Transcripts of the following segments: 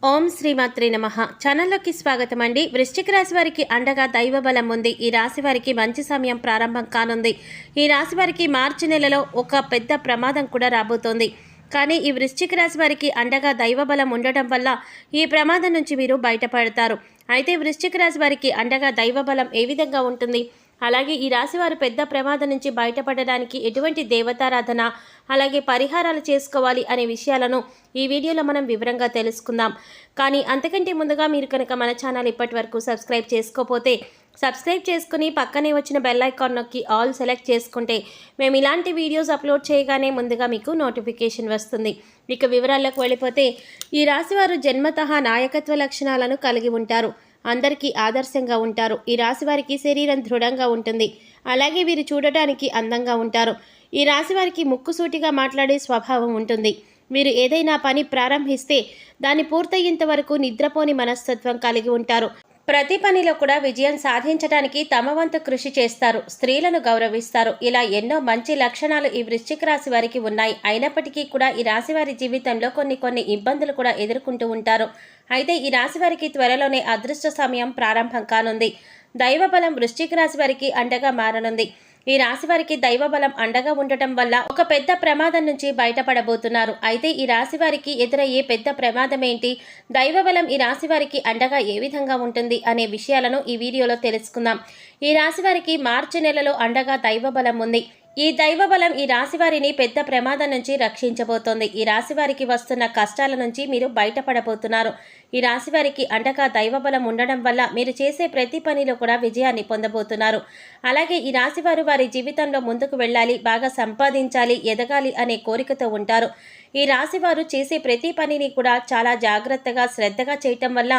ఓం శ్రీమాత్రే నమః. ఛానల్లోకి స్వాగతం అండి. వృశ్చిక రాశి వారికి అండగా దైవ బలం ఉంది. ఈ రాశి వారికి మంచి సమయం ప్రారంభం కానుంది. ఈ రాశి వారికి మార్చి నెలలో ఒక పెద్ద ప్రమాదం కూడా రాబోతోంది. కానీ ఈ వృశ్చిక రాశి వారికి అండగా దైవ బలం ఉండటం వల్ల ఈ ప్రమాదం నుంచి మీరు బయటపడతారు. అయితే వృశ్చిక రాశి వారికి అండగా దైవ బలం ఏ విధంగా ఉంటుంది, అలాగే ఈ రాశివారు పెద్ద ప్రమాదం నుంచి బయటపడడానికి ఎటువంటి దేవతారాధన అలాగే పరిహారాలు చేసుకోవాలి అనే విషయాలను ఈ వీడియోలో మనం వివరంగా తెలుసుకుందాం. కానీ అంతకంటే ముందుగా మీరు కనుక మన ఛానల్ ఇప్పటి వరకు సబ్స్క్రైబ్ చేసుకోకపోతే సబ్స్క్రైబ్ చేసుకుని పక్కనే వచ్చిన బెల్ ఐకాన్ నొక్కి ఆల్ సెలెక్ట్ చేసుకుంటే మేము ఇలాంటి వీడియోస్ అప్లోడ్ చేయగానే ముందుగా మీకు నోటిఫికేషన్ వస్తుంది. ఇక వివరాల్లోకి వెళ్ళిపోతే ఈ రాశివారు జన్మతః నాయకత్వ లక్షణాలను కలిగి ఉంటారు. అందరికీ ఆదర్శంగా ఉంటారు. ఈ రాశి వారికి శరీరం దృఢంగా ఉంటుంది. అలాగే వీరు చూడటానికి అందంగా ఉంటారు. ఈ రాశి వారికి ముక్కుసూటిగా మాట్లాడే స్వభావం ఉంటుంది. వీరు ఏదైనా పని ప్రారంభిస్తే దాన్ని పూర్తయ్యేంత వరకు నిద్రపోని మనస్తత్వం కలిగి ఉంటారు. ప్రతి పనిలో కూడా విజయం సాధించడానికి తమ వంతు కృషి చేస్తారు. స్త్రీలను గౌరవిస్తారు. ఇలా ఎన్నో మంచి లక్షణాలు ఈ వృశ్చిక రాశి వారికి ఉన్నాయి. అయినప్పటికీ కూడా ఈ రాశి వారి జీవితంలో కొన్ని ఇబ్బందులు కూడా ఎదుర్కొంటూ ఉంటారు. అయితే ఈ రాశి వారికి త్వరలోనే అదృష్ట సమయం ప్రారంభం కానుంది. దైవ బలం వృశ్చిక రాశి వారికి అండగా మారనుంది. ఈ రాశి వారికి దైవ బలం అండగా ఉండటం వల్ల ఒక పెద్ద ప్రమాదం నుంచి బయటపడబోతున్నారు. అయితే ఈ రాశి వారికి ఎదురయ్యే పెద్ద ప్రమాదం ఏంటి, దైవ బలం ఈ రాశి వారికి అండగా ఏ విధంగా ఉంటుంది అనే విషయాలను ఈ వీడియోలో తెలుసుకుందాం. ఈ రాశి వారికి మార్చి నెలలో అండగా దైవ బలం ఉంది. ఈ దైవ బలం ఈ రాశి వారిని పెద్ద ప్రమాదం నుంచి రక్షించబోతోంది. ఈ రాశి వారికి వస్తున్న కష్టాల నుంచి మీరు బయటపడబోతున్నారు. ఈ రాశి వారికి అండగా దైవ బలం ఉండడం వల్ల మీరు చేసే ప్రతి పనిలో కూడా విజయాన్ని పొందబోతున్నారు. అలాగే ఈ రాశి వారు వారి జీవితంలో ముందుకు వెళ్ళాలి, బాగా సంపాదించాలి, ఎదగాలి అనే కోరికతో ఉంటారు. ఈ రాశి వారు చేసే ప్రతి పనిని కూడా చాలా జాగ్రత్తగా శ్రద్ధగా చేయటం వల్ల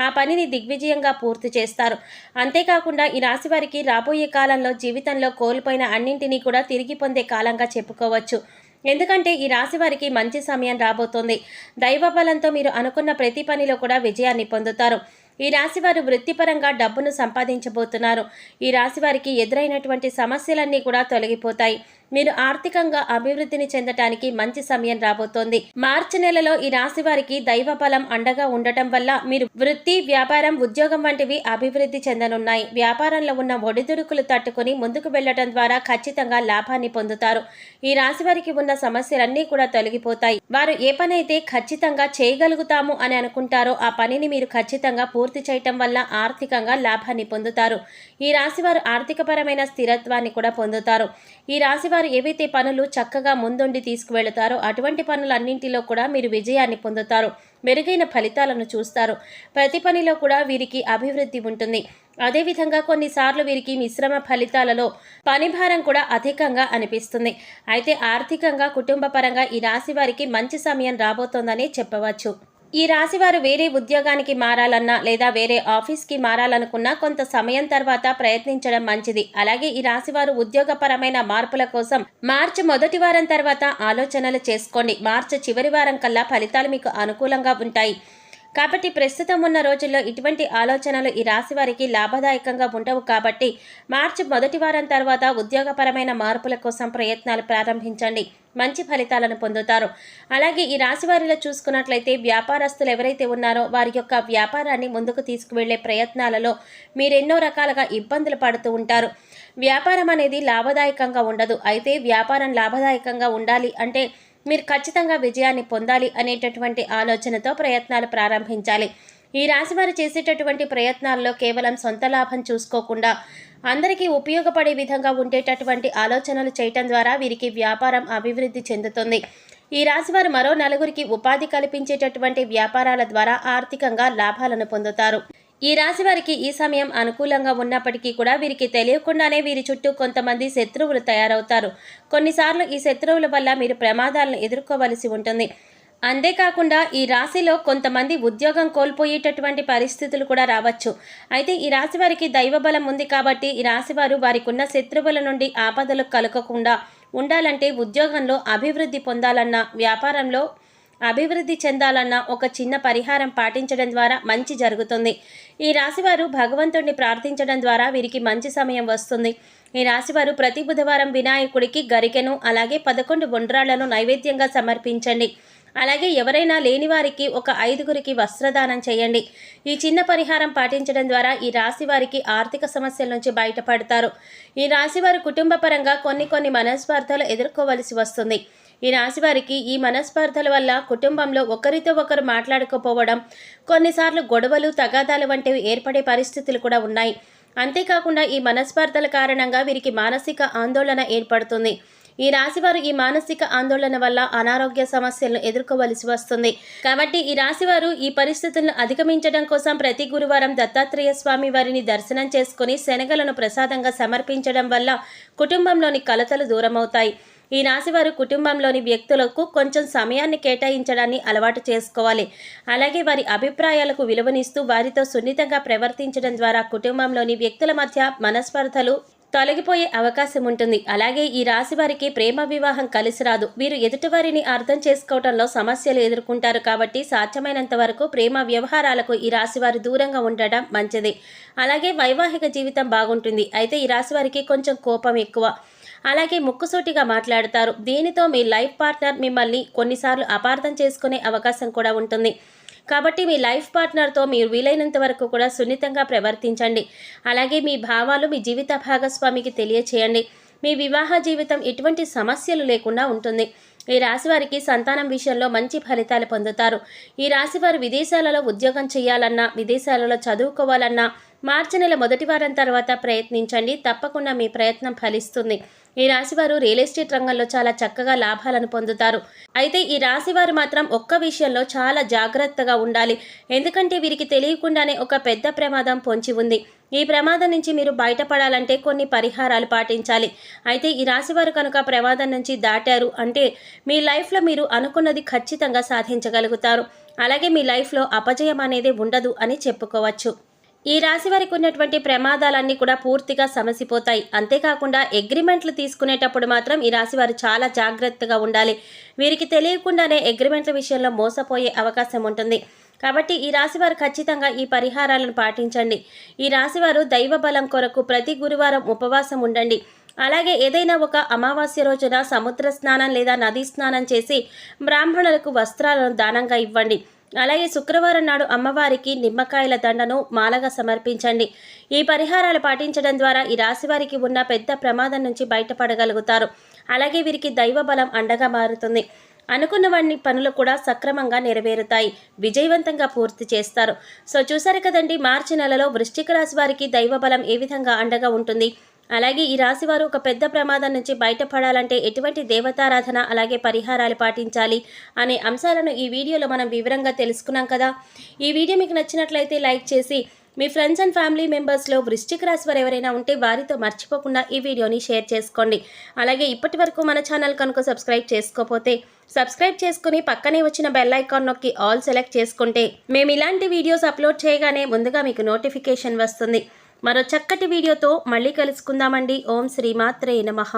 ఆ పనిని దిగ్విజయంగా పూర్తి చేస్తారు. అంతేకాకుండా ఈ రాశి వారికి రాబోయే కాలంలో జీవితంలో కోల్పోయిన అన్నింటినీ కూడా తిరిగి పొందే కాలంగా చెప్పుకోవచ్చు. ఎందుకంటే ఈ రాశి వారికి మంచి సమయం రాబోతోంది. దైవ బలంతో మీరు అనుకున్న ప్రతి పనిలో కూడా విజయాన్ని పొందుతారు. ఈ రాశి వారు వృత్తిపరంగా డబ్బును సంపాదించబోతున్నారు. ఈ రాశి వారికి ఎదురైనటువంటి సమస్యలన్నీ కూడా తొలగిపోతాయి. మీరు ఆర్థికంగా అభివృద్ధిని చెందటానికి మంచి సమయం రాబోతోంది. మార్చి నెలలో ఈ రాశి వారికి దైవ బలం అండగా ఉండటం వల్ల మీరు వృత్తి, వ్యాపారం, ఉద్యోగం వంటివి అభివృద్ధి చెందనున్నాయి. వ్యాపారంలో ఉన్న ఒడిదుడుకులు తట్టుకుని ముందుకు వెళ్లడం ద్వారా ఖచ్చితంగా లాభాన్ని పొందుతారు. ఈ రాశి వారికి ఉన్న సమస్యలన్నీ కూడా తొలగిపోతాయి. వారు ఏ పనైతే ఖచ్చితంగా చేయగలుగుతాము అని అనుకుంటారో ఆ పనిని మీరు ఖచ్చితంగా పూర్తి చేయటం వల్ల ఆర్థికంగా లాభాన్ని పొందుతారు. ఈ రాశి వారు ఆర్థికపరమైన స్థిరత్వాన్ని కూడా పొందుతారు. ఈ రాశి వారు ఏవైతే పనులు చక్కగా ముందుండి తీసుకువెళతారో అటువంటి పనులన్నింటిలో కూడా మీరు విజయాన్ని పొందుతారు. మెరుగైన ఫలితాలను చూస్తారు. ప్రతి పనిలో కూడా వీరికి అభివృద్ధి ఉంటుంది. అదేవిధంగా కొన్నిసార్లు వీరికి మిశ్రమ ఫలితాలలో పనిభారం కూడా అధికంగా అనిపిస్తుంది. అయితే ఆర్థికంగా, కుటుంబ పరంగా ఈ రాశి వారికి మంచి సమయం రాబోతోందని చెప్పవచ్చు. ఈ రాశివారు వేరే ఉద్యోగానికి మారాలన్నా లేదా వేరే ఆఫీస్కి మారాలనుకున్నా కొంత సమయం తర్వాత ప్రయత్నించడం మంచిది. అలాగే ఈ రాశివారు ఉద్యోగపరమైన మార్పుల కోసం మార్చి మొదటి వారం తర్వాత ఆలోచనలు చేసుకోండి. మార్చి చివరి వారం కల్లా ఫలితాలు మీకు అనుకూలంగా ఉంటాయి. కాబట్టి ప్రస్తుతం ఉన్న రోజుల్లో ఇటువంటి ఆలోచనలు ఈ రాశి వారికి లాభదాయకంగా ఉండవు. కాబట్టి మార్చి మొదటి వారం తర్వాత ఉద్యోగపరమైన మార్పుల కోసం ప్రయత్నాలు ప్రారంభించండి. మంచి ఫలితాలను పొందుతారు. అలాగే ఈ రాశి వారిలో చూసుకున్నట్లయితే వ్యాపారస్తులు ఎవరైతే ఉన్నారో వారి యొక్క వ్యాపారాన్ని ముందుకు తీసుకువెళ్లే ప్రయత్నాలలో మీరెన్నో రకాలుగా ఇబ్బందులు పడుతూ ఉంటారు. వ్యాపారం అనేది లాభదాయకంగా ఉండదు. అయితే వ్యాపారం లాభదాయకంగా ఉండాలి అంటే మీరు ఖచ్చితంగా విజయాన్ని పొందాలి అనేటటువంటి ఆలోచనతో ప్రయత్నాలు ప్రారంభించాలి. ఈ రాశి వారు చేసేటటువంటి ప్రయత్నాల్లో కేవలం సొంత లాభం చూసుకోకుండా అందరికీ ఉపయోగపడే విధంగా ఉండేటటువంటి ఆలోచనలు చేయటం ద్వారా వీరికి వ్యాపారం అభివృద్ధి చెందుతుంది. ఈ రాశివారు మరో నలుగురికి ఉపాధి కల్పించేటటువంటి వ్యాపారాల ద్వారా ఆర్థికంగా లాభాలను పొందుతారు. ఈ రాశి వారికి ఈ సమయం అనుకూలంగా ఉన్నప్పటికీ కూడా వీరికి తెలియకుండానే వీరి చుట్టూ కొంతమంది శత్రువులు తయారవుతారు. కొన్నిసార్లు ఈ శత్రువుల వల్ల మీరు ప్రమాదాలను ఎదుర్కోవలసి ఉంటుంది. అంతేకాకుండా ఈ రాశిలో కొంతమంది ఉద్యోగం కోల్పోయేటటువంటి పరిస్థితులు కూడా రావచ్చు. అయితే ఈ రాశి వారికి దైవ బలం ఉంది కాబట్టి ఈ రాశి వారు వారికి ఉన్న శత్రువుల నుండి ఆపదలు కలగకుండా ఉండాలంటే ఉద్యోగంలో అభివృద్ధి పొందాలన్నా, వ్యాపారంలో అభివృద్ధి చెందాలన్న ఒక చిన్న పరిహారం పాటించడం ద్వారా మంచి జరుగుతుంది. ఈ రాశివారు భగవంతుడిని ప్రార్థించడం ద్వారా వీరికి మంచి సమయం వస్తుంది. ఈ రాశివారు ప్రతి బుధవారం వినాయకుడికి గరికెను అలాగే 11 ఉండ్రాళ్లను నైవేద్యంగా సమర్పించండి. అలాగే ఎవరైనా లేని వారికి ఒక 5గురికి వస్త్రదానం చేయండి. ఈ చిన్న పరిహారం పాటించడం ద్వారా ఈ రాశి వారికి ఆర్థిక సమస్యల నుంచి బయటపడతారు. ఈ రాశి వారు కుటుంబ పరంగా కొన్ని మనస్పార్థాలు ఎదుర్కోవలసి వస్తుంది. ఈ రాశి వారికి ఈ మనస్పార్థల వల్ల కుటుంబంలో ఒకరితో ఒకరు మాట్లాడుకోపోవడం, కొన్నిసార్లు గొడవలు తగాదాలు వంటివి ఏర్పడే పరిస్థితులు కూడా ఉన్నాయి. అంతేకాకుండా ఈ మనస్పార్థల కారణంగా వీరికి మానసిక ఆందోళన ఏర్పడుతుంది. ఈ రాశివారు ఈ మానసిక ఆందోళన వల్ల అనారోగ్య సమస్యలను ఎదుర్కోవలసి వస్తుంది. కాబట్టి ఈ రాశివారు ఈ పరిస్థితులను అధిగమించడం కోసం ప్రతి గురువారం దత్తాత్రేయ స్వామి వారిని దర్శనం చేసుకుని శనగలను ప్రసాదంగా సమర్పించడం వల్ల కుటుంబంలోని కలతలు దూరమవుతాయి. ఈ రాశివారు కుటుంబంలోని వ్యక్తులకు కొంచెం సమయాన్ని కేటాయించడాన్ని అలవాటు చేసుకోవాలి. అలాగే వారి అభిప్రాయాలకు విలువనిస్తూ వారితో సున్నితంగా ప్రవర్తించడం ద్వారా కుటుంబంలోని వ్యక్తుల మధ్య మనస్పర్ధలు తొలగిపోయే అవకాశం ఉంటుంది. అలాగే ఈ రాశి వారికి ప్రేమ వివాహం కలిసి రాదు. వీరు ఎదుటివారిని అర్థం చేసుకోవడంలో సమస్యలు ఎదుర్కొంటారు. కాబట్టి సాధ్యమైనంత వరకు ప్రేమ వ్యవహారాలకు ఈ రాశి వారు దూరంగా ఉండడం మంచిది. అలాగే వైవాహిక జీవితం బాగుంటుంది. అయితే ఈ రాశి వారికి కొంచెం కోపం ఎక్కువ, అలాగే ముక్కుసూటిగా మాట్లాడతారు. దీనితో మీ లైఫ్ పార్ట్నర్ మిమ్మల్ని కొన్నిసార్లు అపార్థం చేసుకునే అవకాశం కూడా ఉంటుంది. కాబట్టి మీ లైఫ్ పార్ట్నర్తో మీరు వీలైనంత వరకు కూడా సున్నితంగా ప్రవర్తించండి. అలాగే మీ భావాలు మీ జీవిత భాగస్వామికి తెలియచేయండి. మీ వివాహ జీవితం ఎటువంటి సమస్యలు లేకుండా ఉంటుంది. ఈ రాశివారికి సంతానం విషయంలో మంచి ఫలితాలు పొందుతారు. ఈ రాశివారు విదేశాలలో ఉద్యోగం చేయాలన్నా, విదేశాలలో చదువుకోవాలన్నా మార్చి నెల మొదటి వారం తర్వాత ప్రయత్నించండి. తప్పకుండా మీ ప్రయత్నం ఫలిస్తుంది. ఈ రాశివారు రియల్ ఎస్టేట్ రంగంలో చాలా చక్కగా లాభాలను పొందుతారు. అయితే ఈ రాశివారు మాత్రం ఒక్క విషయంలో చాలా జాగ్రత్తగా ఉండాలి. ఎందుకంటే వీరికి తెలియకుండానే ఒక పెద్ద ప్రమాదం పొంచి ఉంది. ఈ ప్రమాదం నుంచి మీరు బయటపడాలంటే కొన్ని పరిహారాలు పాటించాలి. అయితే ఈ రాశివారు కనుక ప్రమాదం నుంచి దాటారు అంటే మీ లైఫ్లో మీరు అనుకున్నది ఖచ్చితంగా సాధించగలుగుతారు. అలాగే మీ లైఫ్లో అపజయం అనేది ఉండదు అని చెప్పుకోవచ్చు. ఈ రాశి వారికి ఉన్నటువంటి ప్రమాదాలన్నీ కూడా పూర్తిగా సమసిపోతాయి. అంతేకాకుండా అగ్రిమెంట్లు తీసుకునేటప్పుడు మాత్రం ఈ రాశి వారు చాలా జాగ్రత్తగా ఉండాలి. వీరికి తెలియకుండానే అగ్రిమెంట్ల విషయంలో మోసపోయే అవకాశం ఉంటుంది. కాబట్టి ఈ రాశివారు ఖచ్చితంగా ఈ పరిహారాలను పాటించండి. ఈ రాశివారు దైవ బలం కొరకు ప్రతి గురువారం ఉపవాసం ఉండండి. అలాగే ఏదైనా ఒక అమావాస్య రోజున సముద్ర స్నానం లేదా నదీ స్నానం చేసి బ్రాహ్మణులకు వస్త్రాలను దానంగా ఇవ్వండి. అలాగే శుక్రవారం నాడు అమ్మవారికి నిమ్మకాయల దండను మాలగా సమర్పించండి. ఈ పరిహారాలు పాటించడం ద్వారా ఈ రాశివారికి ఉన్న పెద్ద ప్రమాదం నుంచి బయటపడగలుగుతారు. అలాగే వీరికి దైవ బలం అండగా మారుతుంది. అనుకున్నవన్నీ పనులు కూడా సక్రమంగా నెరవేరుతాయి. విజయవంతంగా పూర్తి చేస్తారు. సో చూసారు కదండి, మార్చి నెలలో వృశ్చిక రాశి వారికి దైవ బలం ఏ విధంగా అండగా ఉంటుంది. అలాగే ఈ రాశివారు ఒక పెద్ద ప్రమాదం నుంచి బయటపడాలంటే ఎటువంటి దేవతారాధన అలాగే పరిహారాలు పాటించాలి అనే అంశాలను ఈ వీడియోలో మనం వివరంగా తెలుసుకున్నాం కదా. ఈ వీడియో మీకు నచ్చినట్లయితే లైక్ చేసి మీ ఫ్రెండ్స్ అండ్ ఫ్యామిలీ మెంబర్స్లో వృశ్చిక రాశి వారు ఎవరైనా ఉంటే వారితో మర్చిపోకుండా ఈ వీడియోని షేర్ చేసుకోండి. అలాగే ఇప్పటి వరకు మన ఛానల్ కనుక సబ్స్క్రైబ్ చేసుకోకపోతే సబ్స్క్రైబ్ చేసుకుని పక్కనే వచ్చిన బెల్ ఐకాన్ నొక్కి ఆల్ సెలెక్ట్ చేసుకుంటే మేము ఇలాంటి వీడియోస్ అప్లోడ్ చేయగానే ముందుగా మీకు నోటిఫికేషన్ వస్తుంది. మరో చక్కటి వీడియోతో మళ్ళీ కలుసుకుందామండి. ఓం శ్రీమాత్రే నమః.